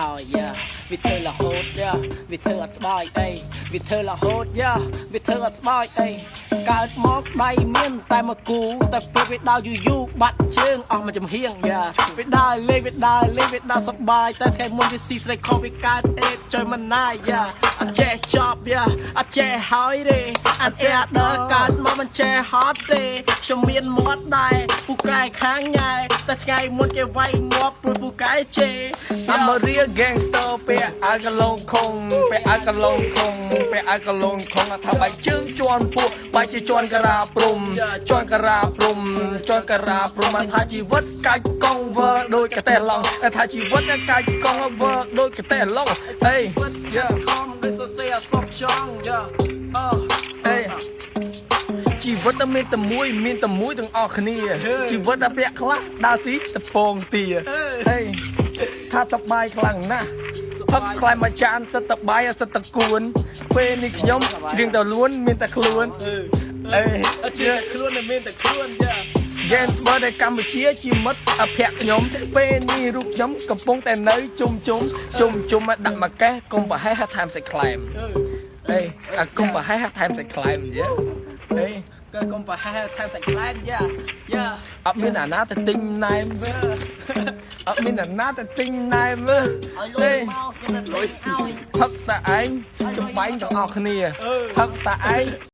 Oh yeah, we tell a hold yeah, we tell a spy ay, we tell a hold yeah, we tell a spy ay. កើតមកដៃមានតែមកគូតែពេលវាដើរយូរបាត់ជើងអស់មកចំហៀងយ៉ាវាដើរលេងវាដើរសប្បាយតែថ្ងៃមុនវាស៊ីស្រីខុសវាកើតអេតចុយមិនណាយ៉ាអត់ចេះចប់យ៉ាអត់ចេះហើយទេអត់អេដើរកើតមកមិនចេះហត់ទេខ្ញុំមានមាត់ដែរពូកែខាងញ៉ែតែថ្ងៃមុនគេវាយងាប់ព្រោះពូកែជេ I'm a real gangster ពេលអាកលងខុងពេលអាកលងខុងពេលអាកលងខុងថាបាយជើងជន់ពួកបាយជាជន់ការាព្រំជន់ការាព្រំជន់ការាព្រំបានថាជីវិតកាច់កង់វើដូចកតែឡងថាជីវិតកាច់កង់វើដូចកតែឡងអេយ៉ាខំដូចសរសេរអសពចង់យ៉ាអេជីវិតមានតែមួយទាំងអស់គ្នាជីវិតតែពាក់ខ្លះដើរស៊ីតពងទាអេថាសប្បាយខ្លាំងណាស់ផឹកខ្លែមកចានសិតតបាយសិតតគួនពេលនេះខ្ញុំច្រៀងតែលួនមានតែខ្លួនអេច្រៀងខ្លួនមានតែខ្លួនយ៉ា Games បើនៅកម្ពុជាជាមិត្តអភ័ក្រខ្ញុំពេលនេះរូបខ្ញុំកំពុងតែនៅជុំមកដាក់មកកេះកុំប្រហែសថែមសាច់ខ្លែមអេអាកុំប្រហែសថែមសាច់ខ្លែមយ៉ាអេក៏កុំប្រហែសថែមសាច់ខ្លែមយ៉ាអត់មានអាណាទៅទិញណែមវើអត់មានអាណាទៅទិញណែមវើទេផឹកតែឯងចំបាញ់ទាំងអស់គ្នាផឹកតែឯង